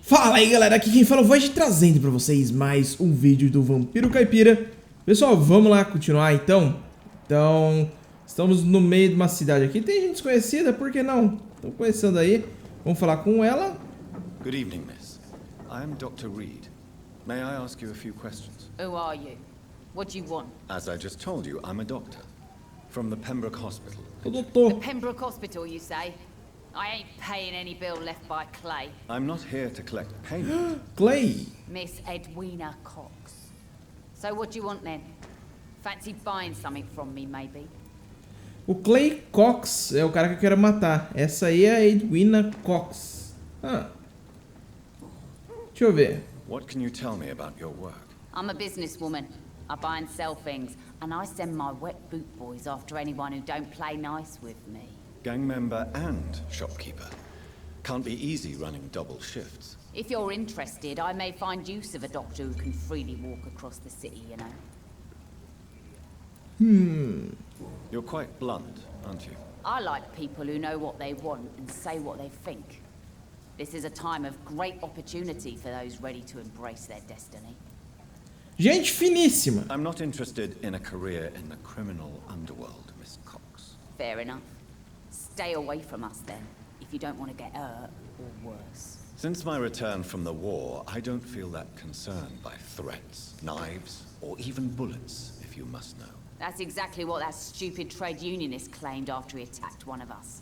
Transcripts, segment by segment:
Fala aí galera, aqui quem fala é o Void, trazendo pra vocês mais um vídeo do Vampiro Caipira. Pessoal, vamos lá continuar então. Estamos no meio de uma cidade aqui, tem gente desconhecida, por que não? Estamos conhecendo aí, vamos falar com ela. Good evening, miss. I am Dr. Reid. May I ask you a few questions? Who are you? What do you want? As I just told you, I'm a doctor. From the Pembroke Hospital. O The doutor. Pembroke Hospital, you say? I ain't paying any bill left by Clay. I'm not here to collect payment. Clay. Miss Edwina Cox. So what do you want then? Fancy buying something from me, maybe? O Clay Cox é o cara que eu quero matar. Essa aí é a Edwina Cox. Deixa eu ver. What can you tell me about your work? I'm a businesswoman. I buy and sell things, and I send my wet boot boys after anyone who don't play nice with me. Gang member and shopkeeper. Can't be easy running double shifts. If you're interested, I may find use of a doctor who can freely walk across the city, you know. You're quite blunt, aren't you? I like people who know what they want and say what they think. This is a time of great opportunity for those ready to embrace their destiny. Gente finíssima. I'm not interested in a career in the criminal underworld, Miss Cox. Fair enough. Stay away from us then, if you don't want to get hurt or worse. Since my return from the war, I don't feel that concerned by threats, knives, or even bullets, if you must know. That's exactly what that stupid trade unionist claimed after he attacked one of us.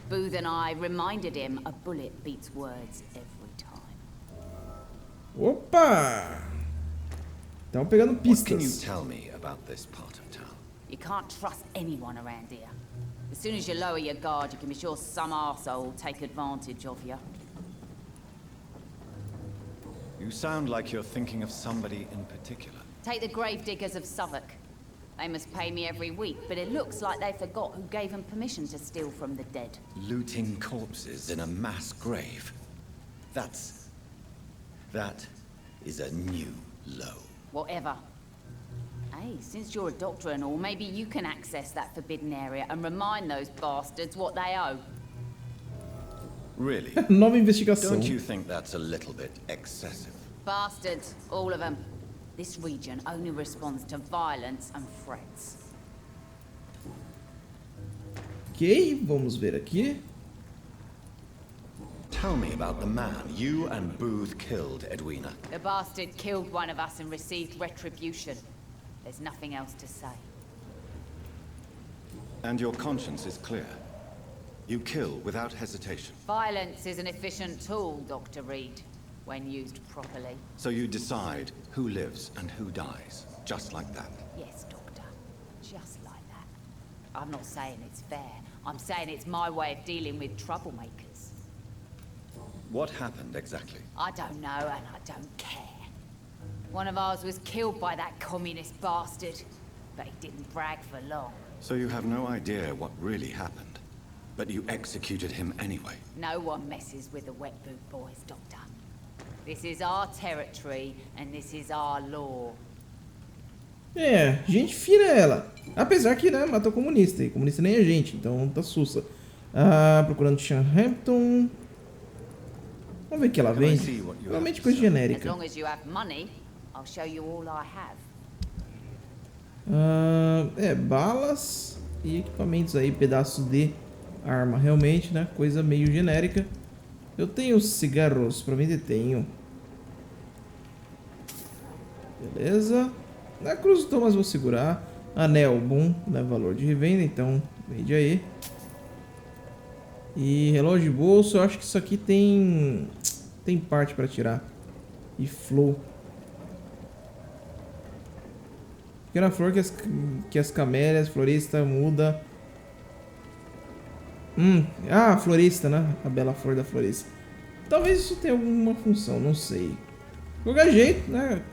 Booth and I reminded him a bullet beats words every time. Opa! Estão pegando What can you pistas. tell me about this part of town? You can't trust anyone around here. As soon as you lower your guard, you can be sure some arsehole will take advantage of you. You sound like you're thinking of somebody in particular. Take the gravediggers of Southwark. They must pay me every week, but it looks like they forgot who gave them permission to steal from the dead. Looting corpses in a mass grave. That is a new low. Whatever. Hey, since you're a doctor and all, maybe you can access that forbidden area and remind those bastards what they owe. Really? Nova investigação. Don't you think that's a little bit excessive? Bastards, all of them. This region only responds to violence and threats. Ok, vamos ver aqui. Tell me about the man you and Booth killed, Edwina. The bastard killed one of us and received retribution. There's nothing else to say. And your conscience is clear. You kill without hesitation. Violence is an efficient tool, Dr. Reid, when used properly. So you decide who lives and who dies, just like that. Yes, Doctor. Just like that. I'm not saying it's fair. I'm saying it's my way of dealing with troublemakers. What happened exactly? I don't know, and I don't care. One of ours was killed by that communist bastard, but he didn't brag for long. So you have no idea what really happened, but you executed him anyway. No one messes with the wet boot boys, Doctor. This is our territory, and this is our law. É, gente fina ela. Apesar que, né, matou comunista. E comunista nem é gente, então tá sussa. Procurando Hampton. Vamos ver o que ela vende. Realmente coisa As genérica. long as you have money, I'll show you all I have. Balas e equipamentos aí, pedaços de arma. Realmente, né, coisa meio genérica. Eu tenho cigarros pra vender? Tenho. Beleza. Na cruz então, mas vou segurar. Anel, bom, né, valor de revenda, então vende aí. E relógio de bolso, eu acho que isso aqui tem parte pra tirar. E flor. Pequena flor que as camélias, florista muda. Florista, né? A bela flor da florista. Talvez isso tenha alguma função, não sei. De qualquer jeito, né?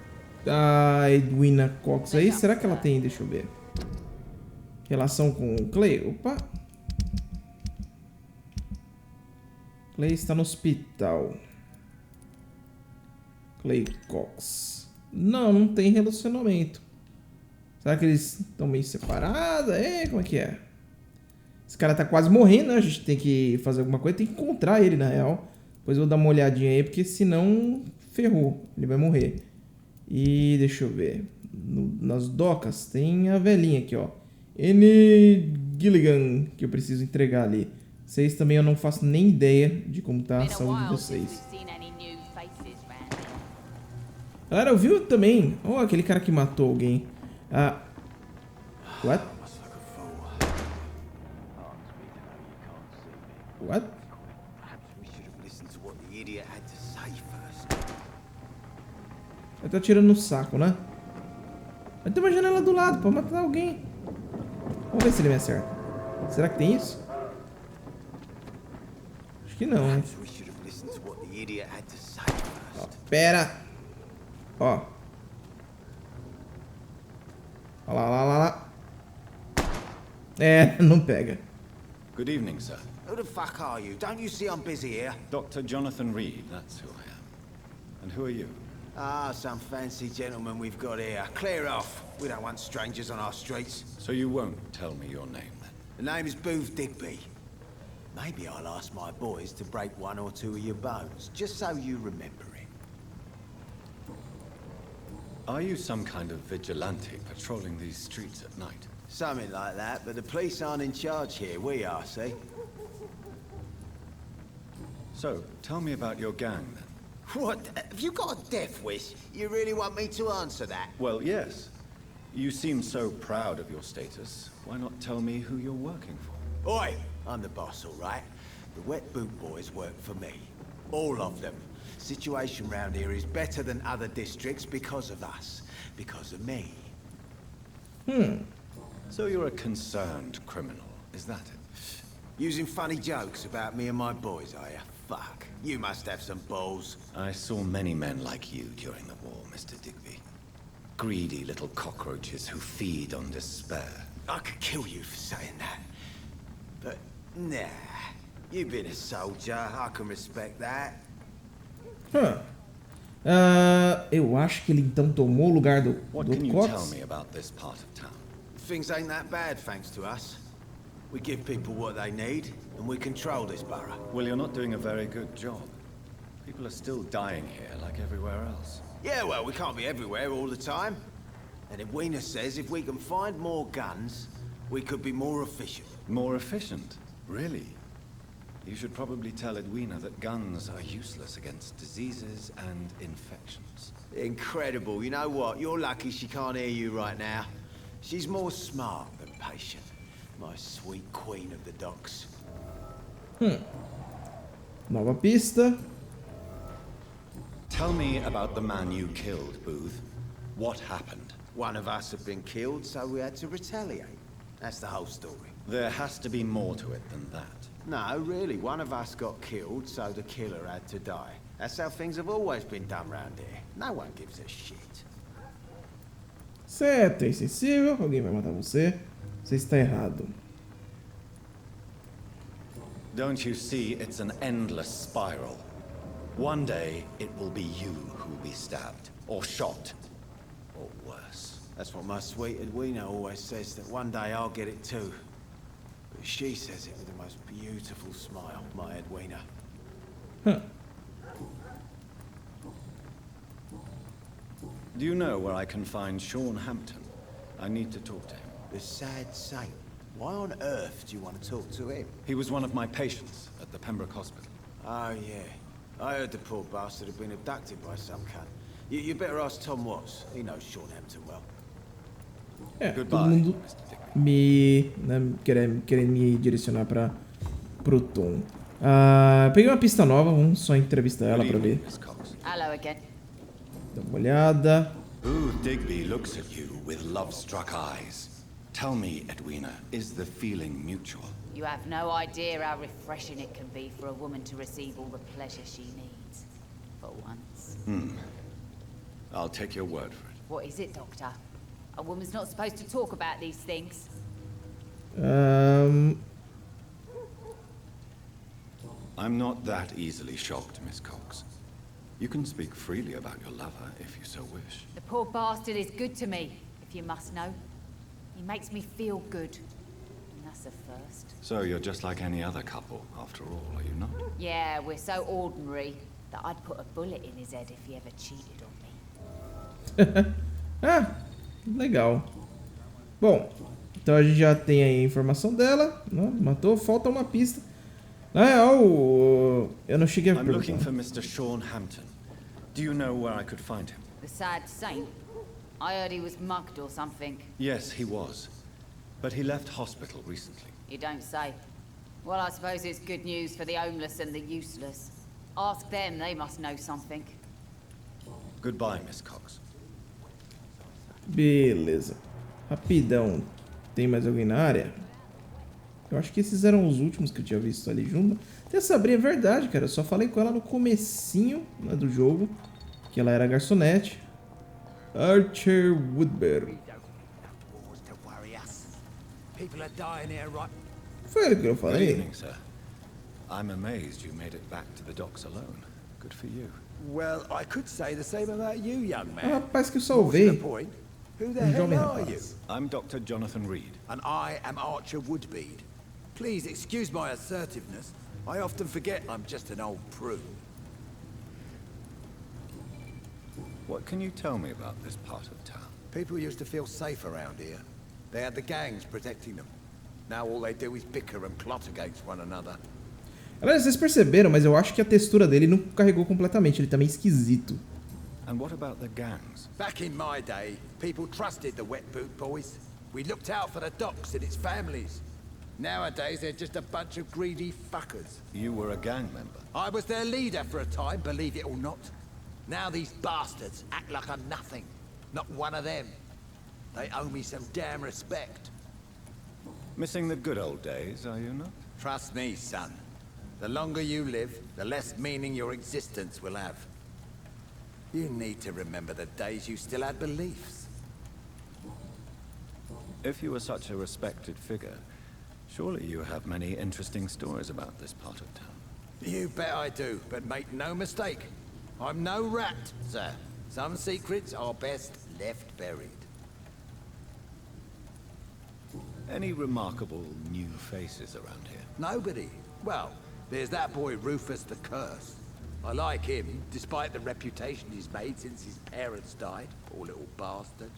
A Edwina Cox aí, será que ela tem? Deixa eu ver. Relação com o Clay? Opa! Clay está no hospital. Clay Cox. Não tem relacionamento. Será que eles estão meio separados? Como é que é? Esse cara tá quase morrendo, né? A gente tem que fazer alguma coisa, tem que encontrar ele, na real. Depois eu vou dar uma olhadinha aí, porque senão ferrou. Ele vai morrer. E deixa eu ver. Nas docas tem a velhinha aqui, ó. N. Gilligan, que eu preciso entregar ali. Vocês também eu não faço nem ideia de como tá a saúde de vocês. Galera, eu vi também. Oh, aquele cara que matou alguém. Ah. What? What? Ele tá atirando no saco, né? Vai ter uma janela do lado pra matar alguém. Vamos ver se ele me acerta. Será que tem isso? Acho que não, hein? Ó, pera! Ó. Ó lá. É, não pega. Good evening, sir. Who the fuck are you? Don't you see I'm busy here? Dr. Jonathan Reid, that's who I am. And who are you? Ah, some fancy gentleman we've got here. Clear off. We don't want strangers on our streets. So you won't tell me your name, then? The name is Booth Digby. Maybe I'll ask my boys to break one or two of your bones, just so you remember it. Are you some kind of vigilante patrolling these streets at night? Something like that, but the police aren't in charge here. We are, see? So, tell me about your gang, then. What? Have you got a death wish? You really want me to answer that? Well, yes. You seem so proud of your status. Why not tell me who you're working for? Oi! I'm the boss, all right? The Wet Boot Boys work for me. All of them. Situation round here is better than other districts because of us. Because of me. So you're a concerned criminal, is that it? Using funny jokes about me and my boys, are you? Fuck. You must have some balls. I saw many men like you during the war, Mr. Digby. Greedy little cockroaches who feed on despair. I could kill you for saying that. But, nah. You've been a soldier. I can respect that. Eu acho que ele então tomou o lugar do What can you tell Cox. me about this part of town? Things ain't that bad, thanks to us. We give people what they need, and we control this borough. Well, you're not doing a very good job. People are still dying here like everywhere else. Yeah, well, we can't be everywhere all the time. And Edwina says if we can find more guns, we could be more efficient. More efficient? Really? You should probably tell Edwina that guns are useless against diseases and infections. Incredible. You know what? You're lucky she can't hear you right now. She's more smart than patient. My sweet queen of the docks. Nova pista. Tell me about the man you killed, Booth. What happened? One of us had been killed, so we had to retaliate. That's the whole story. There has to be more to it than that. No, really. One of us got killed, so the killer had to die. That's how things have always been done round here. No one gives a shit. Certo, é insensível. Alguém vai matar você. Você está errado. Don't you see it's an endless spiral? One day, it will be you who will be stabbed, or shot, or worse. That's what my sweet Edwina always says, that one day I'll get it too. But she says it with the most beautiful smile, my Edwina. Do you know where I can find Sean Hampton? I need to talk to him. The sad saint. Why on earth do you want to talk to him? He was one of my patients at the Pembroke Hospital. Oh, yeah. I heard the poor bastard had been abducted by some cunt. You better ask Tom Watts. He knows Sean Hampton well. Todo mundo querendo me direcionar pro Tom. Peguei uma pista nova, vamos só entrevistar ela pra ver. Hello again. Dá uma olhada. Booth Digby looks at you with love-struck eyes. Tell me, Edwina, is the feeling mutual? You have no idea how refreshing it can be for a woman to receive all the pleasure she needs. For once. I'll take your word for it. What is it, Doctor? A woman's not supposed to talk about these things. I'm not that easily shocked, Miss Cox. You can speak freely about your lover if you so wish. The poor bastard is good to me, if you must know. He makes me feel good. That's a first. So you're just like any other couple, after all, are you not? Yeah, we're so ordinary that I'd put a bullet in his head if he ever cheated on me. Ah, legal. Bom, então a gente já tem aí a informação dela, né? Matou, falta uma pista. Na real, eu não cheguei a I'm looking perguntar. for Mr. Sean Hampton. Do you know where I could find him? The sad saint? I heard he was mugged or something. Yes, he was. But he left hospital recently. You don't say. Well, I suppose it's good news for the homeless and the useless. Ask them, they must know something. Goodbye, Miss Cox. Beleza. Rapidão. Tem mais alguém na área? Eu acho que esses eram os últimos que eu tinha visto ali junto. Até Sabrina, é verdade, cara. Eu só falei com ela no comecinho, né, do jogo. Que ela era garçonete. Archer Woodbury. Foi ele que eu Good falei? evening, sir. I'm amazed you made it back to the docks alone. Good for you. Well, I could say the same about you, young É o man. rapaz que eu More to the salvei. point, who the Jovem hell are you? rapaz. I'm Dr. Jonathan Reid. And I am Archer Woodbead. Please excuse my assertiveness. I often forget I'm just an old prune. What can you tell me about this part of town? People used to feel safe around here. They had the gangs protecting them. Now all they do is bicker and plot against one another. Galera, vocês perceberam, mas eu acho que a textura dele não carregou completamente. Ele tá meio esquisito. And what about the gangs? Back in my day, people trusted the wet boot boys. We looked out for the docks and its families. Nowadays, they're just a bunch of greedy fuckers. You were a gang member. I was their leader for a time, believe it or not. Now these bastards act like I'm nothing. Not one of them. They owe me some damn respect. Missing the good old days, are you not? Trust me, son. The longer you live, the less meaning your existence will have. You need to remember the days you still had beliefs. If you were such a respected figure, surely you have many interesting stories about this part of town. You bet I do, but make no mistake. I'm no rat, sir. Some secrets are best left buried. Any remarkable new faces around here? Nobody. Well, there's that boy Rufus the Curse. I like him, despite the reputation he's made since his parents died. Poor little bastard.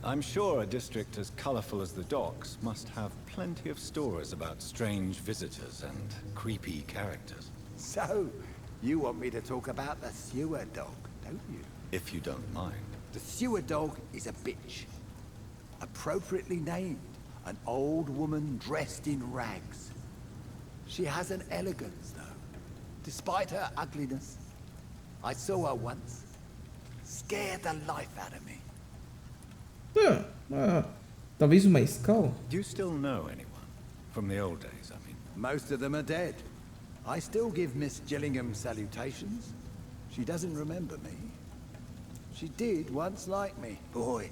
I'm sure a district as colorful as the docks must have plenty of stories about strange visitors and creepy characters. So, you want me to talk about the sewer dog, don't you? If you don't mind. The sewer dog is a bitch. Appropriately named. An old woman dressed in rags. She has an elegance, though. Despite her ugliness. I saw her once. Scared the life out of me. Talvez uma Skal? Do you still know anyone? From the old days, I mean. Most of them are dead. I still give Miss Gillingham salutations. She doesn't remember me. She did once like me. Boy,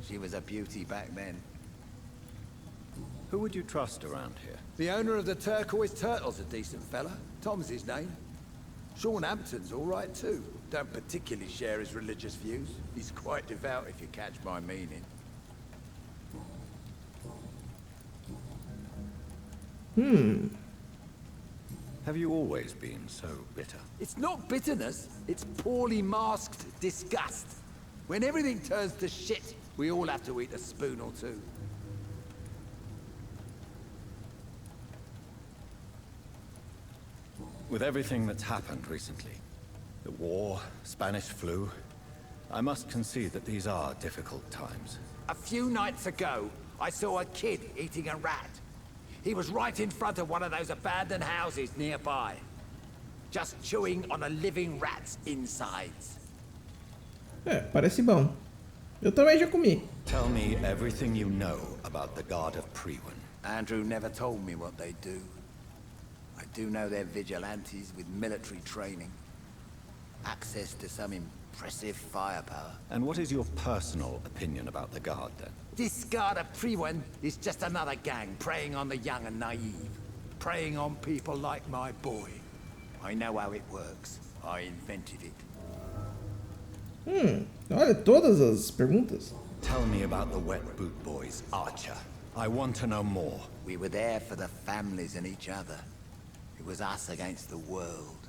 she was a beauty back then. Who would you trust around here? The owner of the Turquoise Turtle's a decent fella. Tom's his name. Sean Hampton's all right too. Don't particularly share his religious views. He's quite devout if you catch my meaning. Have you always been so bitter? It's not bitterness, it's poorly masked disgust. When everything turns to shit, we all have to eat a spoon or two. With everything that's happened recently, the war, Spanish flu, I must concede that these are difficult times. A few nights ago, I saw a kid eating a rat. He was right in front of one of those abandoned houses nearby. Just chewing on a living rat's insides. Parece bom. Eu também já comi. Tell me everything you know about the Guard of Priwen. Andrew never told me what they do. I do know they're vigilantes with military training. Access to some impressive firepower. And what is your personal opinion about the Guard, then? This Guard of Priwen is just another gang preying on the young and naive. Preying on people like my boy. I know how it works. I invented it. Olha todas as perguntas. Tell me about the Wet Boot Boy's Archer. I want to know more. We were there for the families and each other. It was us against the world.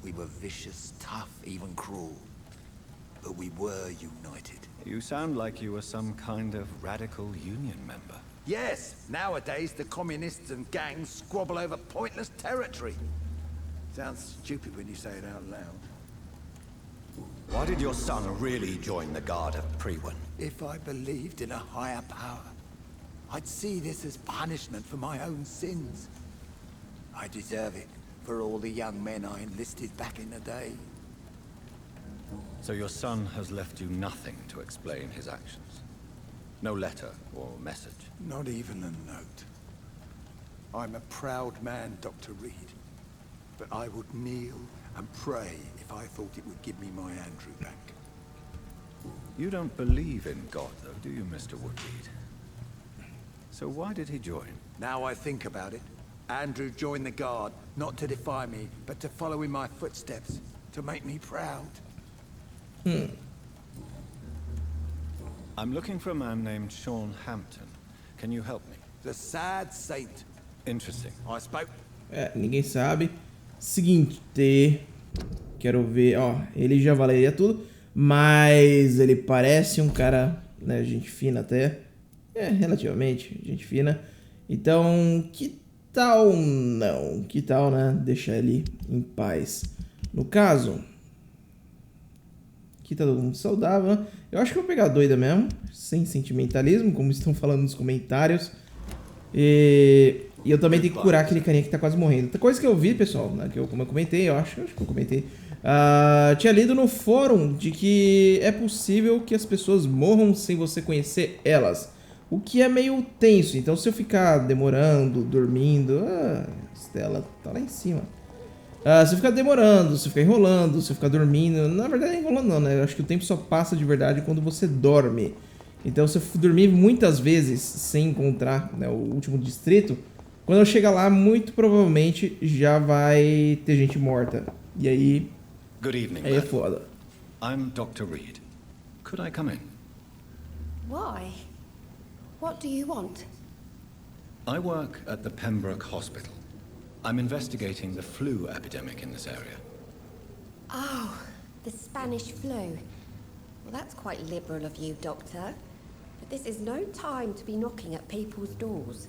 We were vicious, tough, even cruel. But we were united. You sound like you were some kind of radical union member. Yes, nowadays the communists and gangs squabble over pointless territory. Sounds stupid when you say it out loud. Why did your son really join the Guard of Priwen? If I believed in a higher power, I'd see this as punishment for my own sins. I deserve it for all the young men I enlisted back in the day. So your son has left you nothing to explain his actions? No letter or message? Not even a note. I'm a proud man, Dr. Reid. But I would kneel and pray if I thought it would give me my Andrew back. You don't believe in God, though, do you, Mr. Woodreed? So why did he join? Now I think about it, Andrew joined the Guard, not to defy me, but to follow in my footsteps, to make me proud. I'm looking for a man named Sean Hampton. Can you help me? The sad saint. Interesting. I spoke. Ninguém sabe. Seguinte, quero ver, ó, ele já valeria tudo, mas ele parece um cara, né, gente fina até, relativamente, gente fina, então, que tal não, que tal, né, deixar ele em paz. No caso, aqui tá todo mundo saudável, né? Eu acho que eu vou pegar a doida mesmo, sem sentimentalismo, como estão falando nos comentários, e eu também tenho que curar aquele carinha que tá quase morrendo. Outra coisa que eu vi, pessoal, né, como eu comentei, eu acho que eu comentei. Tinha lido no fórum de que é possível que as pessoas morram sem você conhecer elas. O que é meio tenso. Então se eu ficar demorando, dormindo... Stella tá lá em cima. Se eu ficar demorando, se eu ficar enrolando, se eu ficar dormindo... Na verdade, enrolando não, né? Eu acho que o tempo só passa de verdade quando você dorme. Então se eu dormir muitas vezes sem encontrar, né, o último distrito... Quando eu chegar lá, muito provavelmente já vai ter gente morta. E aí... Good evening, aí é foda. I'm Dr. Reid. Could I come in? Why? What do you want? I work at the Pembroke Hospital. I'm investigating the flu epidemic in this area. Oh, the Spanish flu. Well, that's quite liberal of you, Doctor. But this is no time to be knocking at people's doors.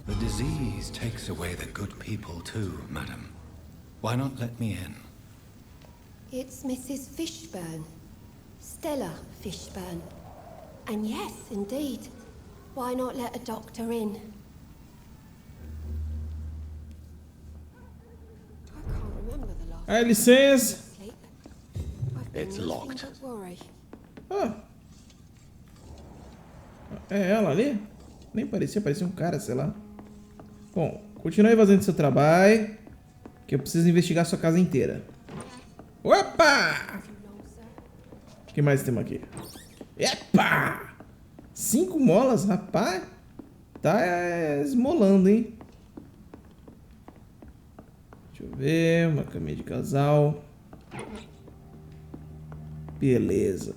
The disease takes away the good people too, madam. Why not let me in? It's Mrs. Fishburne. Stella Fishburne. And yes, indeed. Why not let a doctor in? I can't remember the last time licença. sleep. I've been It's nothing locked. but worry. É ela ali? Nem parecia um cara, sei lá. Bom, continue fazendo seu trabalho, que eu preciso investigar sua casa inteira. Opa! O que mais temos aqui? Epa! 5 molas, rapaz. Tá esmolando, hein? Deixa eu ver, uma caminha de casal. Beleza.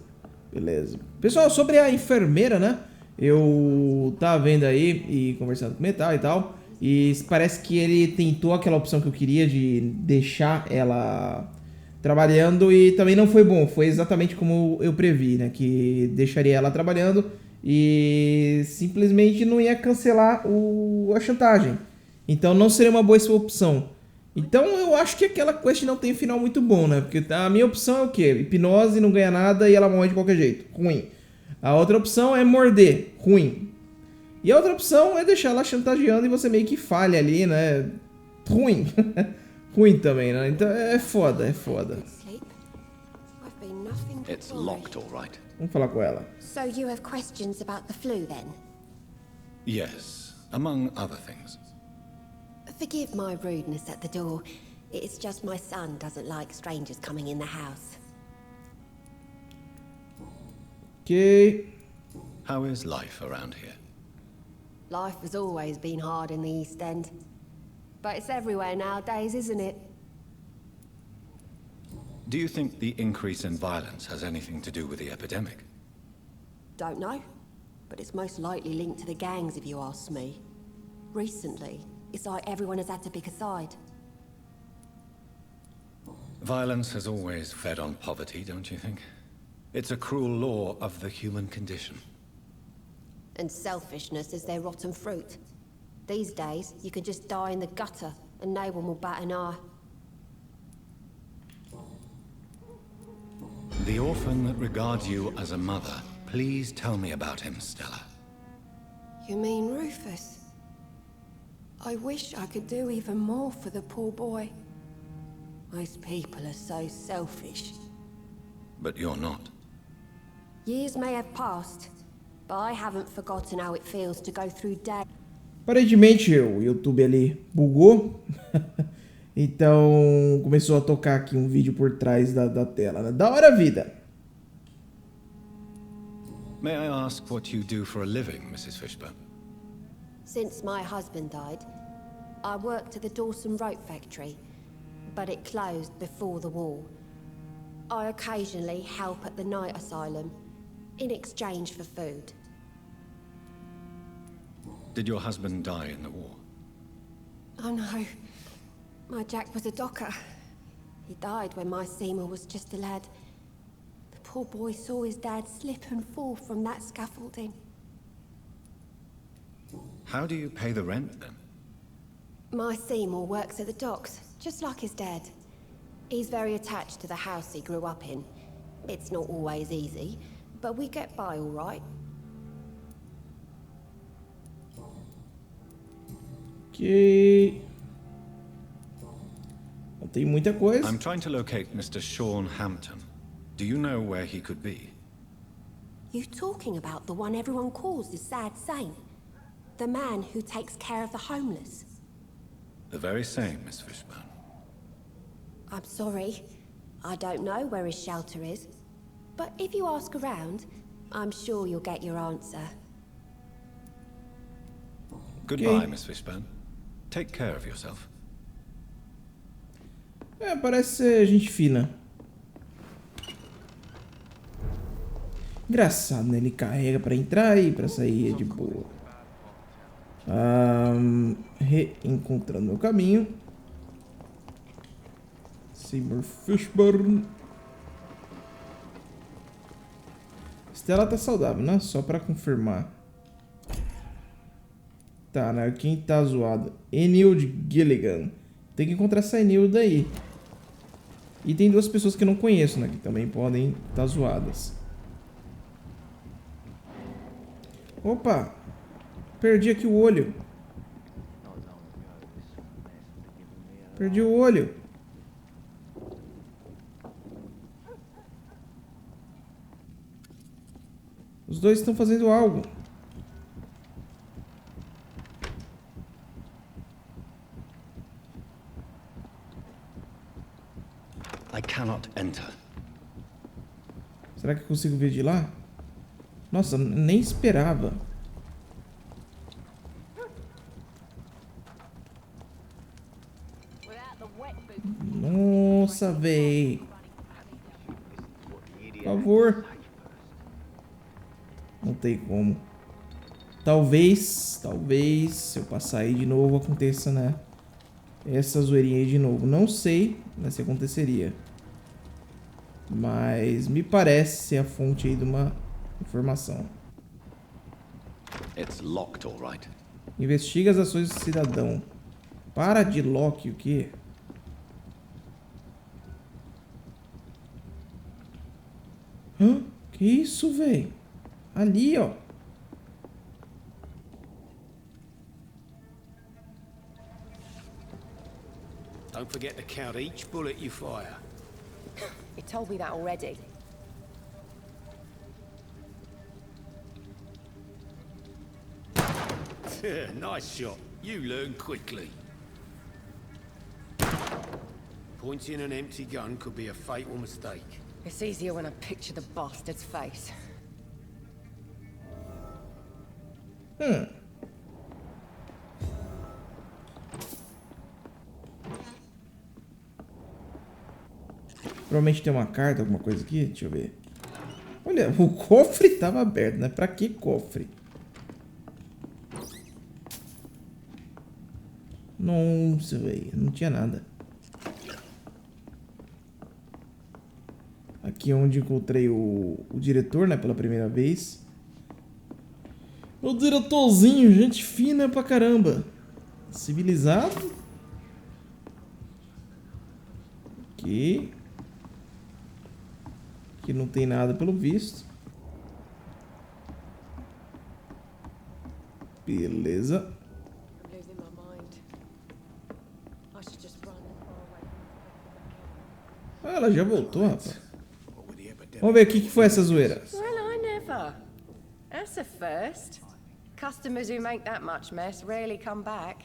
Pessoal, sobre a enfermeira, né? Eu tava vendo aí e conversando com o Metal e tal. E parece que ele tentou aquela opção que eu queria de deixar ela trabalhando e também não foi bom. Foi exatamente como eu previ, né? Que deixaria ela trabalhando e simplesmente não ia cancelar a chantagem. Então não seria uma boa opção. Então eu acho que aquela quest não tem final muito bom, né? Porque a minha opção é o quê? Hipnose, não ganha nada e ela morre de qualquer jeito. Ruim. A outra opção é morder. Ruim. E a outra opção é deixar ela chantageando e você meio que falha ali, né? Ruim. Ruim também, né? Então é foda. It's locked, all right. Vamos falar com ela. So you have questions about the flu then? Yes, among other things. Forgive my rudeness at the door. It's just my son doesn't like strangers coming in the house. Ok. How is life around here? Life has always been hard in the East End. But it's everywhere nowadays, isn't it? Do you think the increase in violence has anything to do with the epidemic? Don't know, but it's most likely linked to the gangs if you ask me. Recently, it's like everyone has had to pick a side. Violence has always fed on poverty, don't you think? It's a cruel law of the human condition. And selfishness is their rotten fruit. These days, you can just die in the gutter and no one will bat an eye. The orphan that regards you as a mother, please tell me about him, Stella. You mean Rufus? I wish I could do even more for the poor boy. Most people are so selfish. But you're not. Years may have passed, but I haven't forgotten how it feels to go through day. Aparentemente o YouTube ali bugou. Então começou a tocar aqui um vídeo por trás da tela, né? Da hora, vida. May I ask what you do for a living, Mrs. Fishburne? Since my husband died, I worked at the Dawson Rope Factory, but it closed before the war. I occasionally help at the night asylum, in exchange for food. Did your husband die in the war? Oh no, my Jack was a docker. He died when my Seymour was just a lad. The poor boy saw his dad slip and fall from that scaffolding. How do you pay the rent then? My Seymour works at the docks, just like his dad. He's very attached to the house he grew up in. It's not always easy, but we get by all right. Ok. Não tem muita coisa. I'm trying to locate Mr. Sean Hampton. Do you know where he could be? You talking about the one everyone calls the sad saint? The man who takes care of the homeless? The very same, Miss Fishburne. I'm sorry. I don't know where his shelter is. But if you ask around, I'm sure you'll get your answer. Goodbye, Miss Fishburne. Take care of yourself. É, parece ser gente fina. Engraçado, né? Ele carrega pra entrar e pra sair é de boa. Reencontrando meu caminho. Seymour Fishburne. Stella tá saudável, né? Só pra confirmar. Tá, né? Quem tá zoado? Enilde Gilligan. Tem que encontrar essa Enilda aí. E tem duas pessoas que eu não conheço, né? Que também podem estar zoadas. Opa! Perdi aqui o olho. Perdi o olho. Os dois estão fazendo algo. I cannot enter. Será que eu consigo ver de lá? Nossa, nem esperava. Nossa, véi. Por favor. Não tem como. Talvez, se eu passar aí de novo, aconteça, né? Essa zoeirinha aí de novo. Não sei, né, se aconteceria. Mas me parece ser a fonte aí de uma informação. It's locked, all right. Investiga as ações do cidadão. Para de lock, o quê? Hã? Que isso, velho? Ali, ó. Don't forget to count each bullet you fire. You told me that already. Nice shot. You learn quickly. Pointing an empty gun could be a fatal mistake. It's easier when I picture the bastard's face. Provavelmente tem uma carta, alguma coisa aqui. Deixa eu ver. Olha Olha, o cofre tava aberto, né? Pra que cofre? Nossa, velho. Não tinha nada. Aqui é onde encontrei o diretor, né? Pela primeira vez. O diretorzinho, gente fina pra caramba. Civilizado. Aqui. Aqui não tem nada pelo visto. Beleza. Ah, ela já voltou, rapaz. Vamos ver o que foi essa zoeira. Well, I never. That's a first. Customers who make that much mess rarely come back.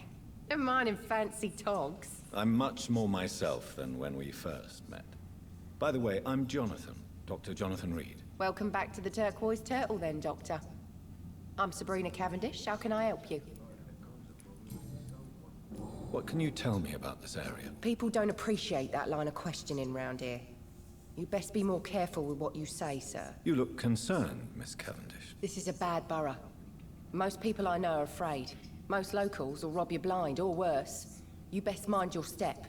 Never mind in fancy togs. I'm much more myself than when we first met. By the way, I'm Jonathan, Dr. Jonathan Reid. Welcome back to the Turquoise Turtle then, Doctor. I'm Sabrina Cavendish. How can I help you? What can you tell me about this area? People don't appreciate that line of questioning round here. You best be more careful with what you say, sir. You look concerned, Miss Cavendish. This is a bad borough. Most people I know are afraid. Most locals will rob you blind, or worse. You best mind your step.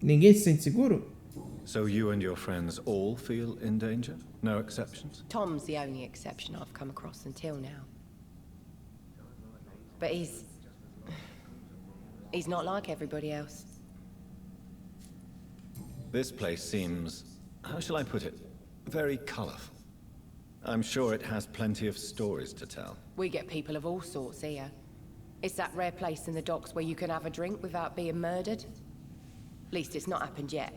Ninguém se sente seguro? So you and your friends all feel in danger? No exceptions? Tom's the only exception I've come across until now. But he's not like everybody else. This place seems, how shall I put it, very colorful. I'm sure it has plenty of stories to tell. We get people of all sorts here. It's that rare place in the docks where you can have a drink without being murdered. At least it's not happened yet.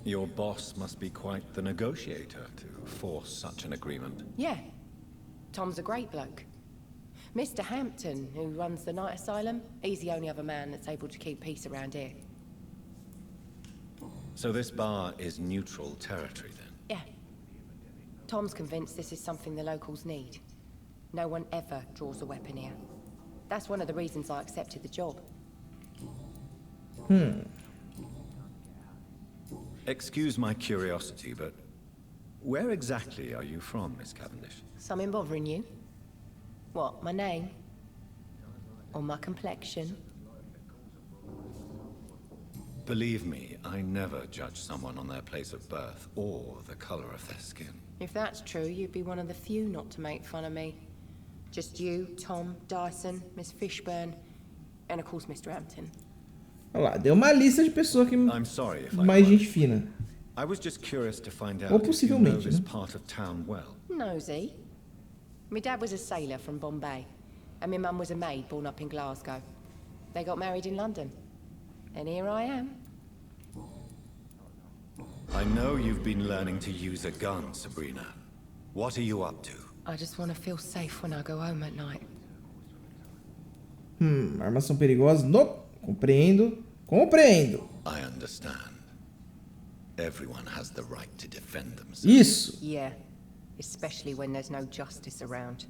Your boss must be quite the negotiator to force such an agreement. Yeah. Tom's a great bloke. Mr. Hampton, who runs the night asylum, he's the only other man that's able to keep peace around here. So this bar is neutral territory then? Yeah. Tom's convinced this is something the locals need. No one ever draws a weapon here. That's one of the reasons I accepted the job. Excuse my curiosity, but where exactly are you from, Miss Cavendish? Something bothering you? What, my name? Or my complexion? Believe me, I never judge someone on their place of birth or the color of their skin. If that's true, you'd be one of the few not to make fun of me. Just you, Tom, Dyson, Miss Fishburne, and of course Mr. Hampton. Olha lá, deu uma lista de pessoas que I'm sorry if I mais worry. gente fina. I was just curious to find Ou out if you know possivelmente, this né? part of town well. Nosy. My dad was a sailor from Bombay, and my mum was a maid born up in Glasgow. They got married in London. And here I am. I know you've been learning to use a gun, Sabrina. What are you up to? I just want to feel safe when I go home at night. Armas são perigosas? Não. Compreendo. Compreendo. I understand. Everyone has the right to defend themselves. Isso. Yeah, especially when there's no justice around.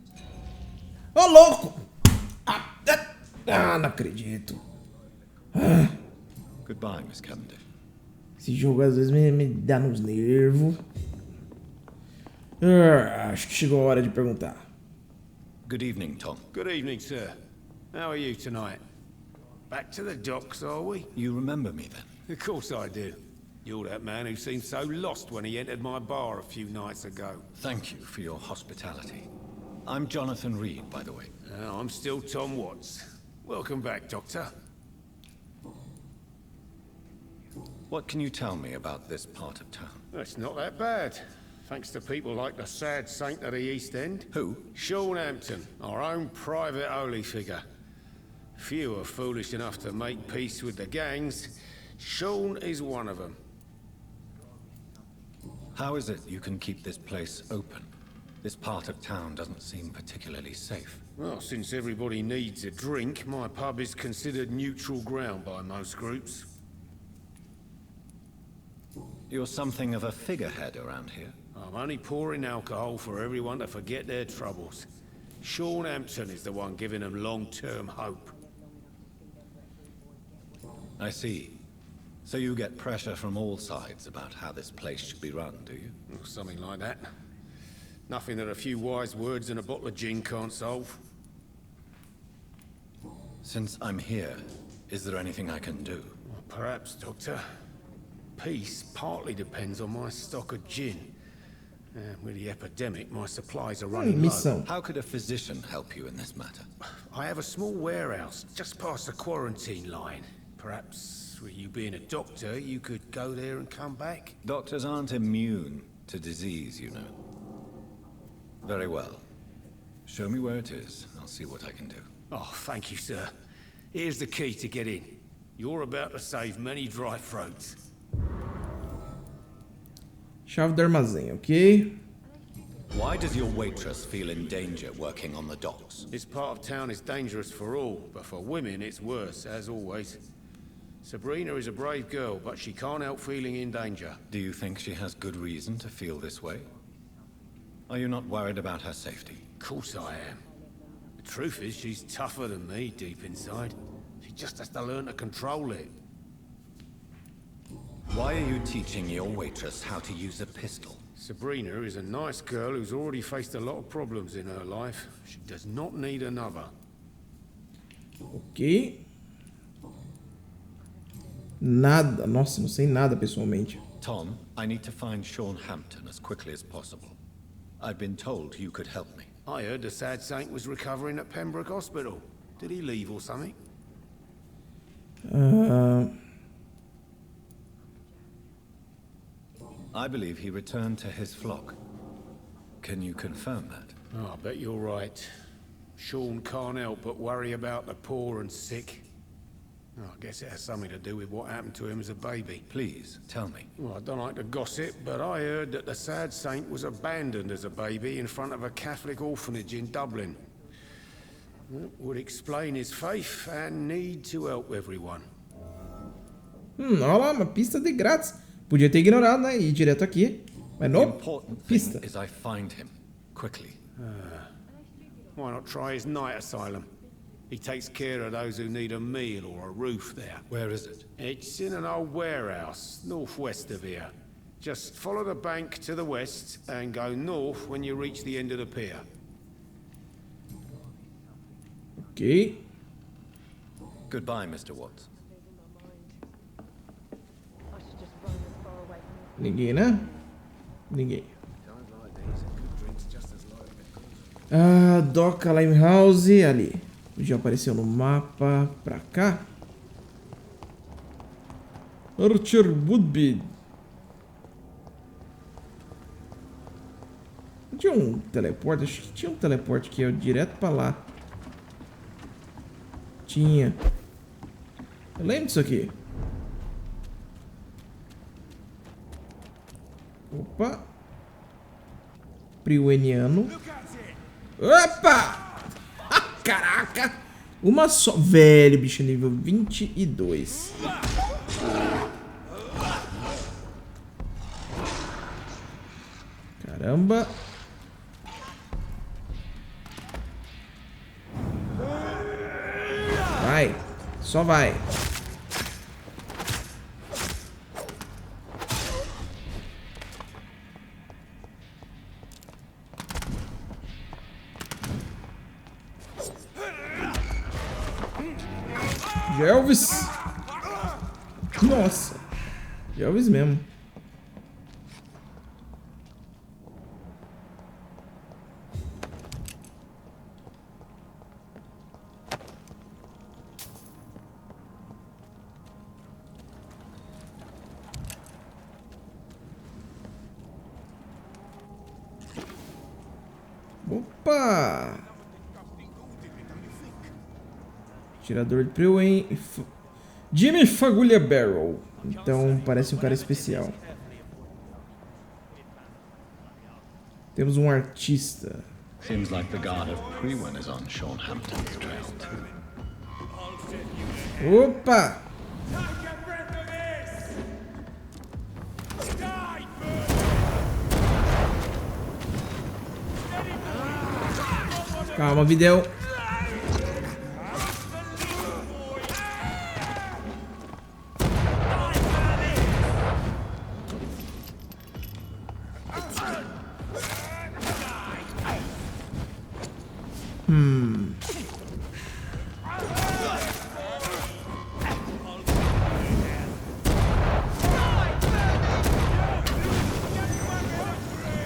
Ô, louco! Não acredito. Goodbye, Miss Cavendish. Esse jogo às vezes me dá nos nervos. Acho que chegou a hora de perguntar. Good evening, Tom. Good evening, sir. How are you tonight? Back to the docks, are we? You remember me then? Of course I do. You're that man who seemed so lost when he entered my bar a few nights ago. Thank you for your hospitality. I'm Jonathan Reid, by the way. I'm still Tom Watts. Welcome back, Doctor. What can you tell me about this part of town? It's not that bad. Thanks to people like the sad saint of the East End. Who? Sean Hampton, our own private holy figure. Few are foolish enough to make peace with the gangs. Sean is one of them. How is it you can keep this place open? This part of town doesn't seem particularly safe. Well, since everybody needs a drink, my pub is considered neutral ground by most groups. You're something of a figurehead around here. I'm only pouring alcohol for everyone to forget their troubles. Sean Hampton is the one giving them long-term hope. I see. So you get pressure from all sides about how this place should be run, do you? Or something like that. Nothing that a few wise words and a bottle of gin can't solve. Since I'm here, is there anything I can do? Well, perhaps, Doctor. Peace partly depends on my stock of gin. With the epidemic, my supplies are running low. How could a physician help you in this matter? I have a small warehouse just past the quarantine line. Perhaps, with you being a doctor, you could go there and come back? Doctors aren't immune to disease, you know. Very well. Show me where it is. I'll see what I can do. Oh, thank you, sir. Here's the key to get in. You're about to save many dry throats. Chave do armazém, ok? Why does your waitress feel in danger working on the docks? This part of town is dangerous for all, but for women it's worse, as always. Sabrina is a brave girl, but she can't help feeling in danger. Do you think she has good reason to feel this way? Are you not worried about her safety? Of course I am. The truth is, she's tougher than me deep inside. She just has to learn to control it. Why are you teaching your waitress how to use a pistol? Sabrina is a nice girl who's already faced a lot of problems in her life. She does not need another. Ok. Nada. Nossa, não sei nada pessoalmente. Tom, I need to find Sean Hampton as quickly as possible. I've been told you could help me. I heard the sad saint was recovering at Pembroke Hospital. Did he leave or something? I believe he returned to his flock. Can you confirm that? Oh, I bet you're right. Sean can't help but worry about the poor and sick. Oh, I guess it has something to do with what happened to him as a baby. Please, tell me. Well, I don't like to gossip, but I heard that the sad saint was abandoned as a baby in front of a Catholic orphanage in Dublin. That would explain his faith and need to help everyone. Olha lá, uma pista de grátis. Podia ter ignorado, né? E ir direto aqui. Mas The não, important pista. thing is I find him quickly. Why not try his night asylum? He takes care of those who need a meal or a roof there. Where is it? It's in an old warehouse, northwest of here. Just follow the bank to the west and go north when you reach the end of the pier. Ok. Goodbye, Mr. Watts. Ninguém, né? Ninguém. Ah, Doca Limehouse ali. Já apareceu no mapa. Pra cá. Archer Woodbid. Não tinha um teleporte? Acho que tinha um teleporte que ia direto pra lá. Tinha. Eu lembro disso aqui. Opa. Priueniano. Opa! Caraca! Uma só. Velho, bicho, nível 22. Caramba. Vai. Só vai. Elvis. Nossa. Elvis mesmo. Opa! Tirador de Prewen. Jimmy Fagulha Barrel. Então parece um cara especial. Temos um artista. Seems like the guard of Prewen is on Sean Hampton's trail too. Opa! Calma, Videl.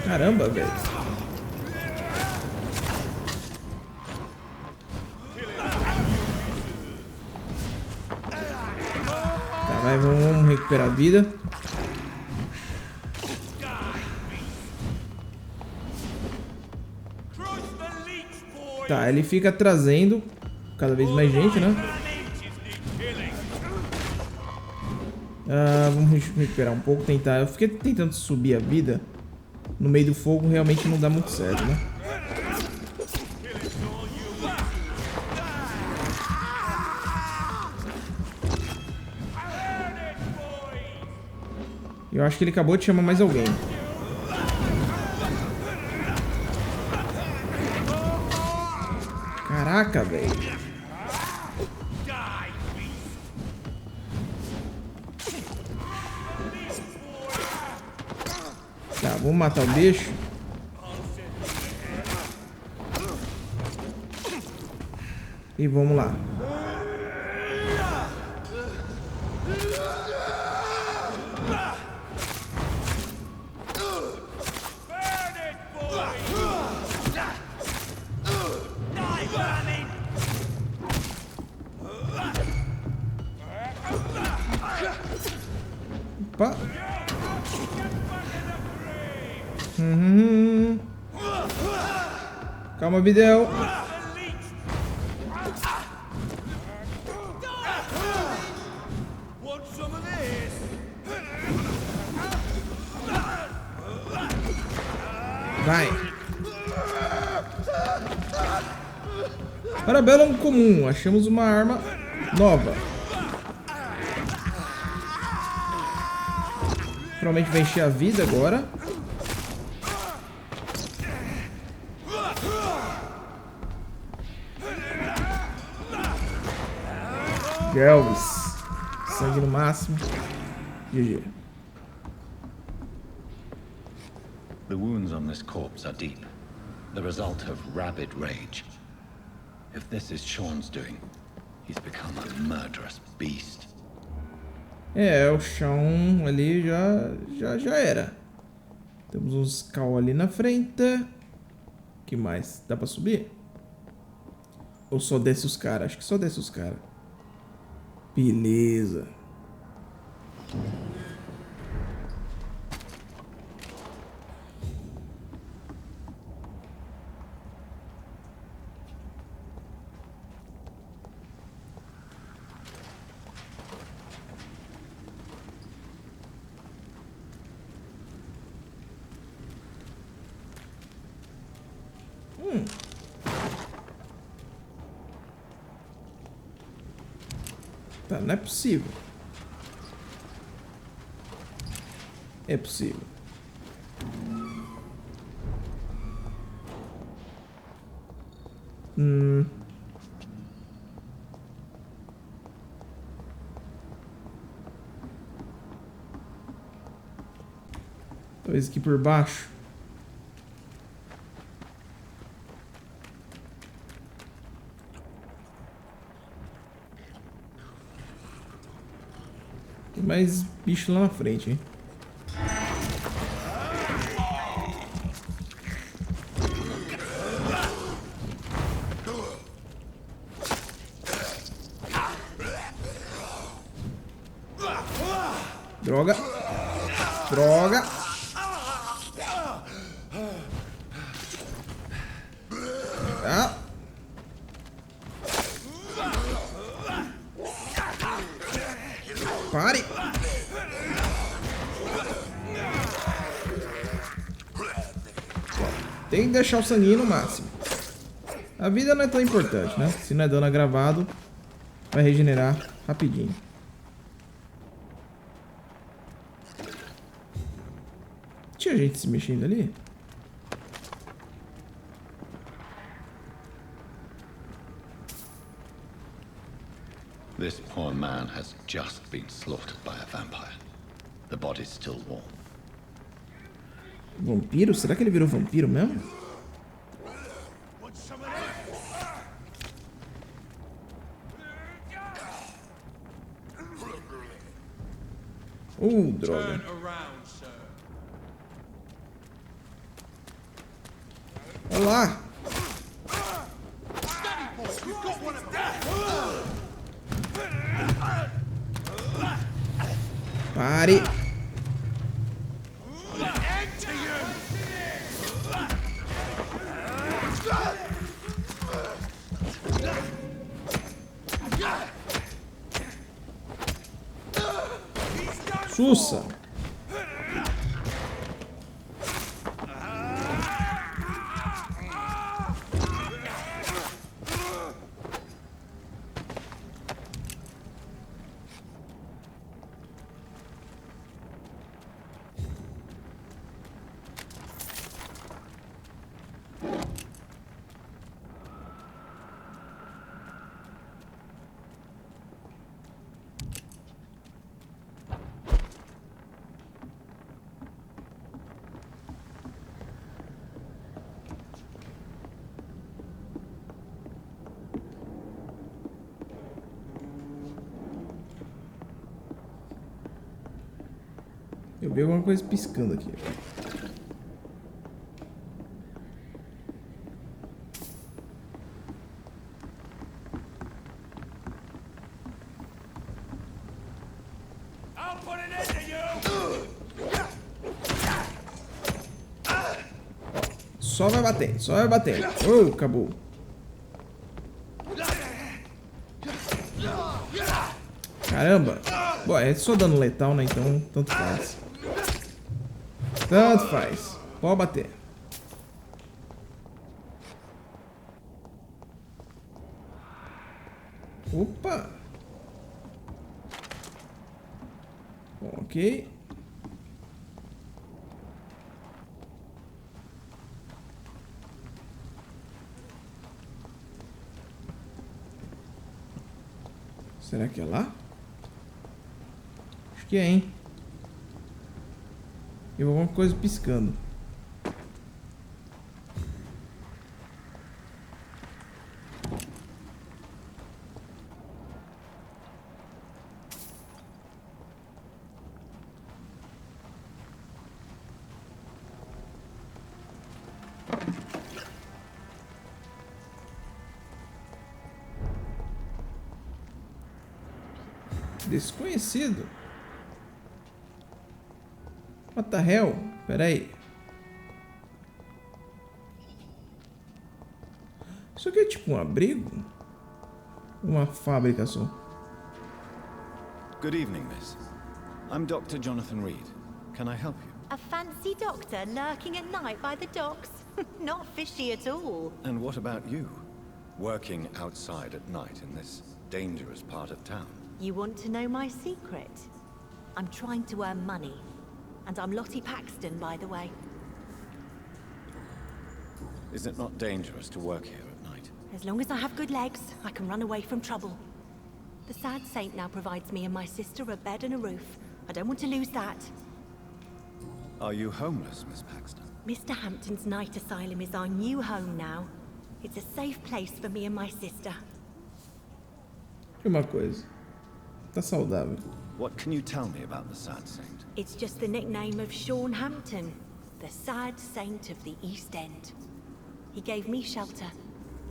Caramba, velho. Tá, vai, vamos recuperar a vida. Tá, ele fica trazendo cada vez mais gente, né? Vamos recuperar um pouco, tentar. Eu fiquei tentando subir a vida. No meio do fogo realmente não dá muito certo, né? Eu acho que ele acabou de chamar mais alguém. Caraca, velho. Tá, vamos matar o bicho. E vamos lá. Opa. Calma, Bidel. Vai. Parabellum comum. Achamos uma arma nova. Provavelmente vai encher a vida agora. Gelvis. Sangue no máximo. GG. The wounds on this corpse are deep, the result of rabid rage. If this is Sean's doing, he's become a murderous beast. É, o chão ali já era. Temos uns Skal ali na frente. Que mais? Dá pra subir? Ou só desce os caras? Acho que só desce os caras. Beleza. Tá, não é possível. É possível. Talvez aqui por baixo. Tem mais bicho lá na frente, hein? Droga. Droga. Ah. Pare. Tem que deixar o sanguinho no máximo. A vida não é tão importante, né? Se não é dano agravado, vai regenerar rapidinho. Tinha gente se mexendo ali? This poor man has just been slaughtered by a vampire. The body's still warm. Vampiro? Será que ele virou vampiro mesmo? Droga. Olha lá. Pare. Sussa. Eu vi alguma coisa piscando aqui. Só vai bater, só vai bater. Oh, acabou. Caramba. Bom, é só dano letal, né? Então, tanto faz. Tanto faz. Pode bater. Opa. Ok. Será que é lá? Acho que é, hein? E alguma coisa piscando. Desconhecido. What the hell? Pera aí. Isso aqui é tipo um abrigo? Uma fábrica só. Good evening, miss. I'm Dr. Jonathan Reid. Can I help you? A fancy doctor lurking at night by the docks? Not fishy at all. And what about you? Working outside at night in this dangerous part of town? You want to know my secret? I'm trying to earn money. And I'm Lottie Paxton, by the way. Is it not dangerous to work here at night? As long as I have good legs, I can run away from trouble. The sad saint now provides me and my sister a bed and a roof. I don't want to lose that. Are you homeless, Miss Paxton? Mr. Hampton's night asylum is our new home now. It's a safe place for me and my sister. Uma coisa. Tá saudável. What can you tell me about the sad saint? It's just the nickname of Sean Hampton, the sad saint of the East End. He gave me shelter,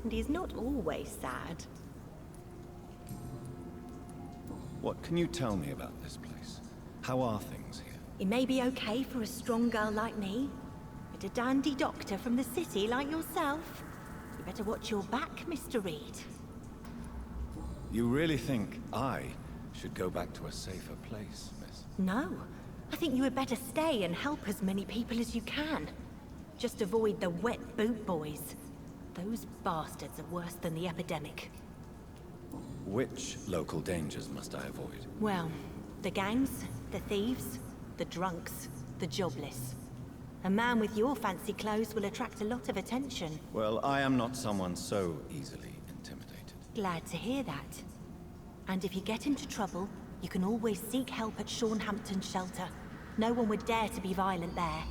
and he's not always sad. What can you tell me about this place? How are things here? It may be okay for a strong girl like me, but a dandy doctor from the city like yourself, you better watch your back, Mr. Reid. You really think I should go back to a safer place, miss? No. I think you had better stay and help as many people as you can. Just avoid the wet boot boys. Those bastards are worse than the epidemic. Which local dangers must I avoid? Well, the gangs, the thieves, the drunks, the jobless. A man with your fancy clothes will attract a lot of attention. Well, I am not someone so easily intimidated. Glad to hear that. And if you get into trouble, you can always seek help at Sean Hampton's shelter. No one would dare to be violent there.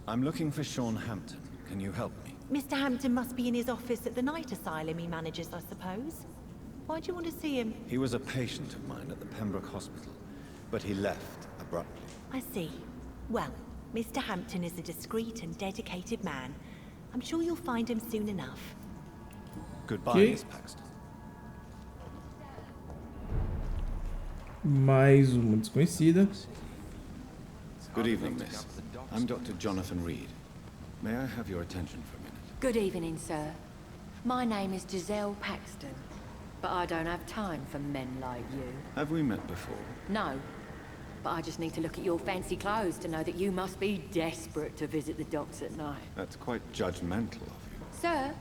I'm looking for Sean Hampton. Can you help me? Mr. Hampton must be in his office at the night asylum he manages, I suppose. Why'd you want to see him? He was a patient of mine at the Pembroke Hospital, but he left abruptly. I see. Well, Mr. Hampton is a discreet and dedicated man. I'm sure you'll find him soon enough. Goodbye, Miss Paxton. Mais uma desconhecida. Good evening, miss. I'm Dr. Jonathan Reid. May I have your attention for a minute? Good evening, sir. My name is Giselle Paxton, but I don't have time for men like you. Have we met before? No, but I just need to look at your fancy clothes to know that you must be desperate to visit the docks at night. That's quite judgmental of you. Sir,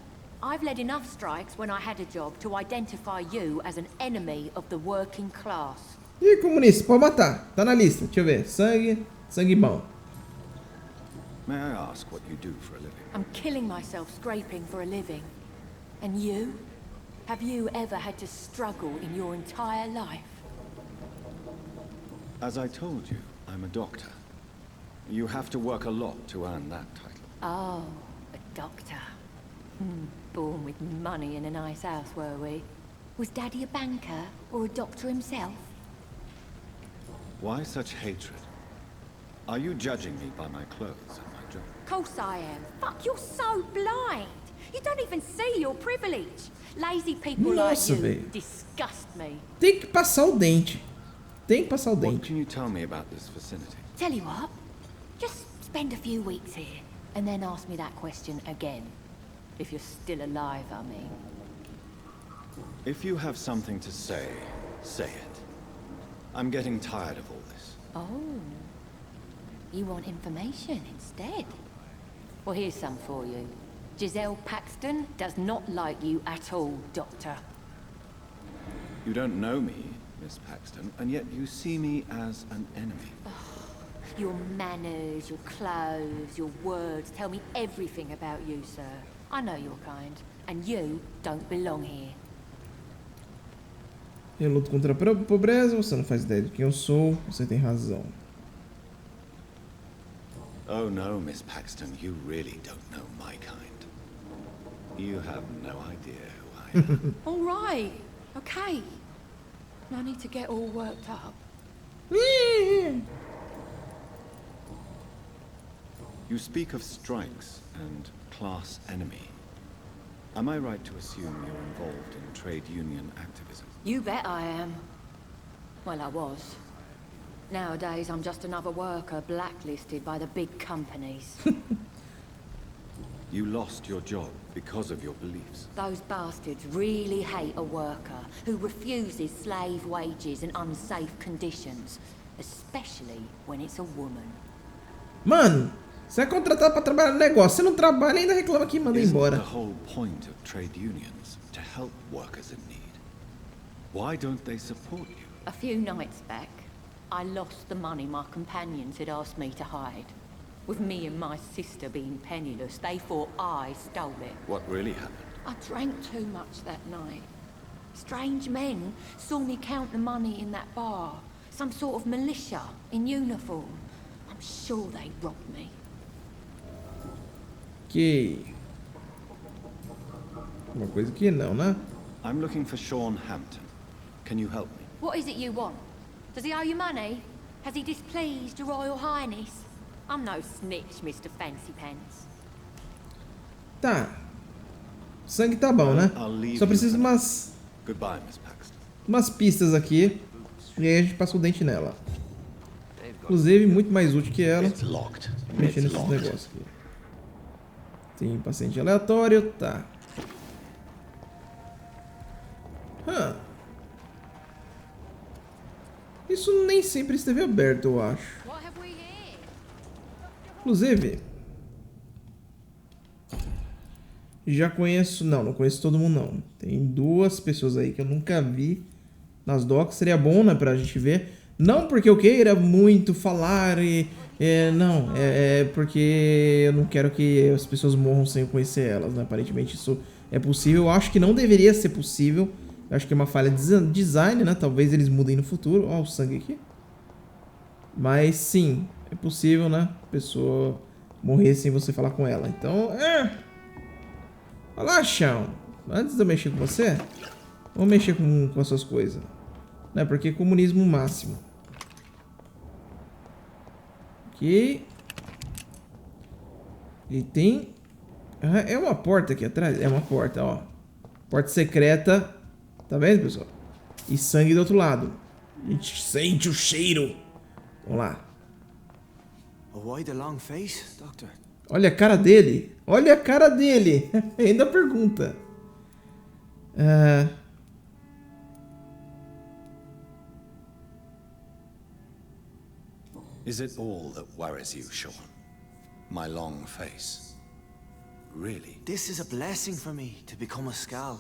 I've led enough strikes when I had a job to identify you as an enemy of the working class. Ih, comunista, pode matar. Tá na lista. Deixa eu ver. Sangue, sangue bom. May I ask what you do for a living? I'm killing myself scraping for a living. And you? Have you ever had to struggle in your entire life? As I told you, I'm a doctor. You have to work a lot to earn that title. Oh, a doctor. Born with money in a nice house, were we? Was Daddy a banker or a doctor himself? Why such hatred? Are you judging me by my clothes and my job? Of course I am. Fuck, you're so blind. You don't even see your privilege. Lazy people Nossa, like you véio. disgust me. Tem que passar o dente. Tem que passar o What dente. can you tell me about this vicinity? Tell you what, just spend a few weeks here and then ask me that question again. If you're still alive, I mean. If you have something to say, say it. I'm getting tired of all this. Oh, you want information instead? Well, here's some for you. Giselle Paxton does not like you at all, Doctor. You don't know me, Miss Paxton, and yet you see me as an enemy. Your manners, your clothes, your words tell me everything about you, sir. I know your kind, and you don't belong here. Eu luto contra a pobreza, você não faz ideia de quem eu sou, você tem razão. Oh no, Miss Paxton, you really don't know my kind. You have no idea who I am. All right, okay. No need to get all worked up. You speak of strikes and class enemy. Am I right to assume you're involved in trade union activism? You bet I am. Well, I was. Nowadays, I'm just another worker blacklisted by the big companies. You lost your job because of your beliefs. Those bastards really hate a worker who refuses slave wages and unsafe conditions, especially when it's a woman. Mano, você é contratado pra trabalhar no negócio. Você não trabalha e ainda reclama que manda Isn't embora. the whole point of trade unions to help workers in need? Why don't they support you? A few nights back, I lost the money my companions had asked me to hide. With me and my sister being penniless, they thought I stole it. What really happened? I drank too much that night. Strange men saw me count the money in that bar. Some sort of militia in uniform. I'm sure they robbed me. Ok. Uma coisa que não, né? I'm looking for Sean Hampton. Can you help me? What is it you want? Does he owe you money? Has he displeased your Royal Highness? I'm no snitch, Mr. Fancy Pants. Tá. O sangue tá bom, né? Só preciso de Goodbye, Miss Paxton. umas pistas aqui. E aí a gente passa o dente nela. Inclusive, muito mais útil que ela. Mexer nesses negócios aqui. Tem paciente aleatório, tá. Isso nem sempre esteve aberto, eu acho. Inclusive, já conheço... Não conheço todo mundo, não. Tem duas pessoas aí que eu nunca vi nas docs. Seria bom, né, pra gente ver. Não porque eu queira muito falar e... não, é porque eu não quero que as pessoas morram sem eu conhecer elas, né? Aparentemente isso é possível. Eu acho que não deveria ser possível. Eu acho que é uma falha de design, né? Talvez eles mudem no futuro. Ó, o sangue aqui. Mas sim, é possível, né? A pessoa morrer sem você falar com ela. Então, Olá, Sean. Antes de eu mexer com você, Vamos mexer com as suas coisas. Né? Porque comunismo máximo. Ok. E tem... é uma porta aqui atrás? É uma porta, ó. Porta secreta. Tá vendo, pessoal? E sangue do outro lado. A gente sente o cheiro. Vamos lá. Why the long face, Doctor? Olha a cara dele. Olha a cara dele. Ainda pergunta. Is it all that worries you, Sean? My long face? Really? This is a blessing for me to become a Skal.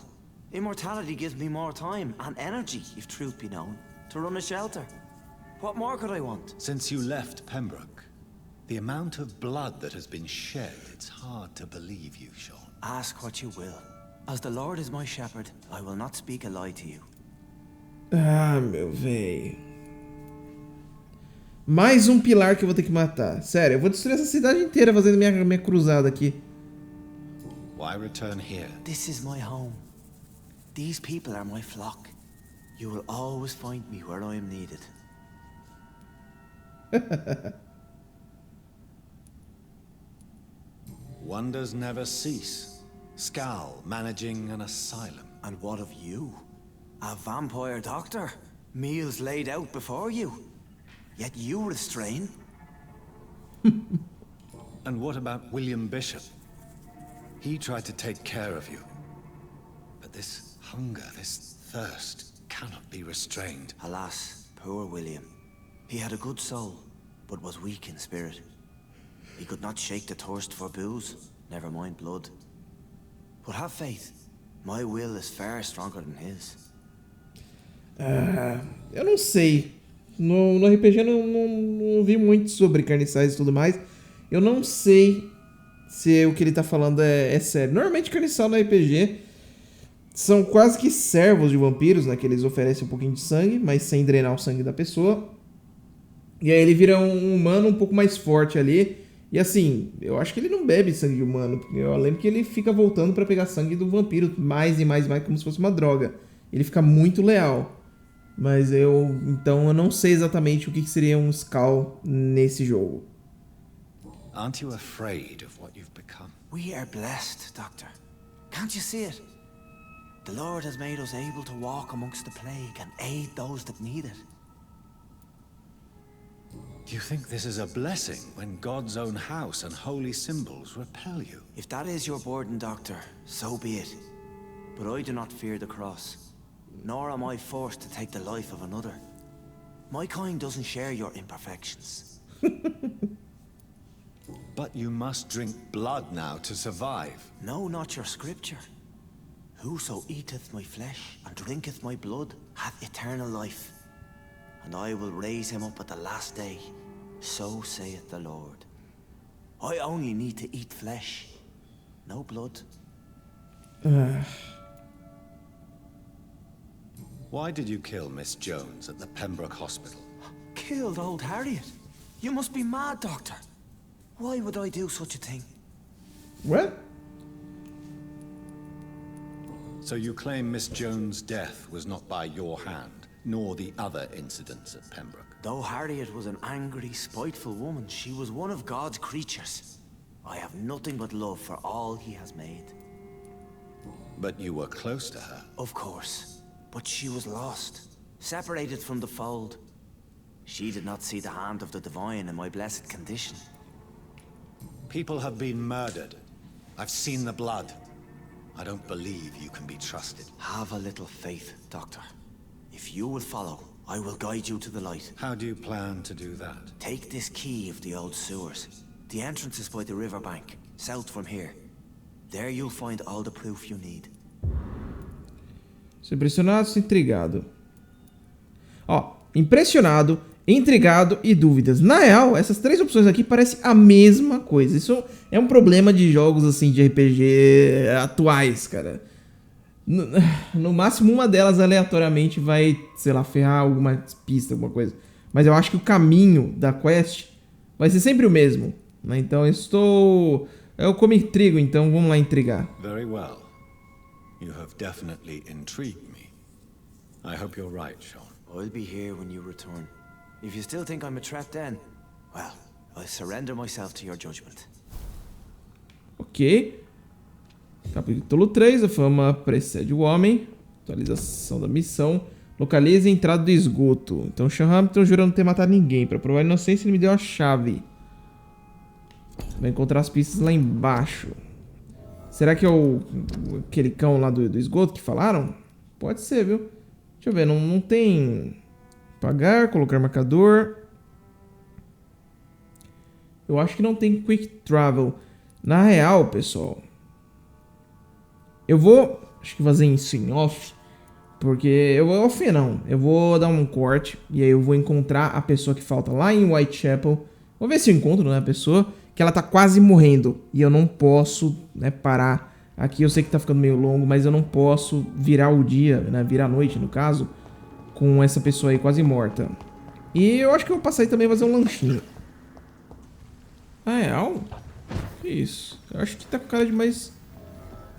Immortality gives me more time and energy, if truth be known, to run a shelter. What more could I want? Since you left Pembroke, the amount of blood that has been shed, it's hard to believe you, Sean. Ask what you will. As the Lord is my shepherd, I will not speak a lie to you. Ah, meu véi. Mais um pilar que eu vou ter que matar. Sério, eu vou destruir essa cidade inteira fazendo minha cruzada aqui. Why return here? This is my home. These people are my flock. You will always find me where I am needed. Wonders never cease. Skal managing an asylum. And what of you? A vampire doctor? Meals laid out before you. Yet you restrain? And what about William Bishop? He tried to take care of you. But this hunger, this thirst, cannot be restrained. Alas, poor William. He had a good soul, but was weak in spirit. He could not shake the thirst for booze, never mind blood. But have faith. My will is far stronger than his. Eu não sei. No RPG eu não vi muito sobre carniçais e tudo mais. Eu não sei se o que ele tá falando é sério. Normalmente carniçal no RPG são quase que servos de vampiros, né? Que eles oferecem um pouquinho de sangue, mas sem drenar o sangue da pessoa. E aí ele vira um humano um pouco mais forte ali. E assim, eu acho que ele não bebe sangue de humano. Porque eu lembro que ele fica voltando pra pegar sangue do vampiro mais e mais, como se fosse uma droga. Ele fica muito leal. Mas então eu não sei exatamente o que seria um Skal nesse jogo. Aren't you afraid of what you've become? We are blessed, Doctor. Can't you see it? The Lord has made us able to walk amongst the plague and aid those that need it. Do you think this is a blessing when God's own house and holy symbols repel you? If that is your burden, Doctor, so be it. But I do not fear the cross, nor am I forced to take the life of another. My kind doesn't share your imperfections. But you must drink blood now to survive. No, not your scripture. Whoso eateth my flesh and drinketh my blood hath eternal life, and I will raise him up at the last day. So saith the Lord. I only need to eat flesh, no blood. Why did you kill Miss Jones at the Pembroke Hospital? Killed old Harriet? You must be mad, Doctor. Why would I do such a thing? What? So you claim Miss Jones' death was not by your hand, nor the other incidents at Pembroke? Though Harriet was an angry, spiteful woman, she was one of God's creatures. I have nothing but love for all he has made. But you were close to her. Of course. But she was lost, separated from the fold. She did not see the hand of the divine in my blessed condition. People have been murdered. I've seen the blood. I don't believe you can be trusted. Have a little faith, Doctor. If you will follow, I will guide you to the light. How do you plan to do that? Take this key of the old sewers. The entrance is by the riverbank, south from here. There you'll find all the proof you need. Sou impressionado, sou intrigado. Ó, impressionado, intrigado e dúvidas. Na real, essas três opções aqui parecem a mesma coisa. Isso é um problema de jogos assim de RPG atuais, cara. No máximo uma delas aleatoriamente vai, sei lá, ferrar alguma pista, alguma coisa. Mas eu acho que o caminho da quest vai ser sempre o mesmo, né? Então eu como intrigo, então vamos lá intrigar. Very well. You have definitely intrigued me. I hope you're right, Sean. I'll be here when you return. If you still think I'm a threat then, well, I surrender myself to your judgment. Ok. Capítulo 3, a fama precede o homem. Atualização da missão. Localize a entrada do esgoto. Então, Sean Hampton jura não ter matado ninguém. Pra provar a inocência, ele me deu a chave. Vai encontrar as pistas lá embaixo. Será que é aquele cão lá do esgoto que falaram? Pode ser, viu? Deixa eu ver, não tem... Pagar, colocar marcador. Eu acho que não tem Quick Travel. Na real, pessoal, eu vou... Acho que fazer isso em off. Porque eu vou... Off não. Eu vou dar um corte. E aí eu vou encontrar a pessoa que falta lá em Whitechapel. Vou ver se eu encontro, né, a pessoa. Que ela tá quase morrendo. E eu não posso, né, parar. Aqui eu sei que tá ficando meio longo. Mas eu não posso virar o dia, né, virar a noite, no caso, com essa pessoa aí quase morta. E eu acho que eu vou passar aí também fazer um lanchinho. Ah, real? Que isso? Eu acho que tá com cara de mais...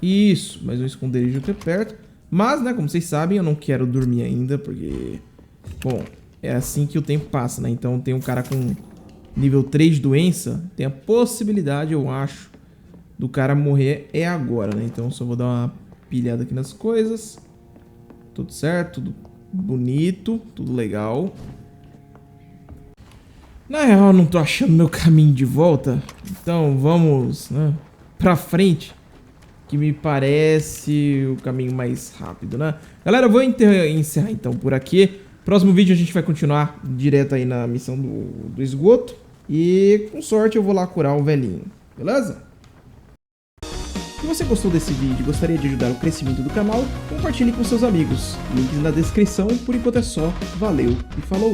Isso, mais um esconderijo aqui perto. Mas, né, como vocês sabem, eu não quero dormir ainda, porque... Bom, é assim que o tempo passa, né? Então tem um cara com nível 3 de doença. Tem a possibilidade, eu acho, do cara morrer agora, né? Então só vou dar uma pilhada aqui nas coisas. Tudo certo, tudo bonito, tudo legal. Na real, eu não tô achando meu caminho de volta. Então vamos, né, pra frente, que me parece o caminho mais rápido, né? Galera, eu vou encerrar então por aqui. Próximo vídeo a gente vai continuar direto aí na missão do esgoto. E com sorte eu vou lá curar o velhinho, beleza? Se você gostou desse vídeo e gostaria de ajudar o crescimento do canal, compartilhe com seus amigos. Links na descrição. Por enquanto é só. Valeu e falou!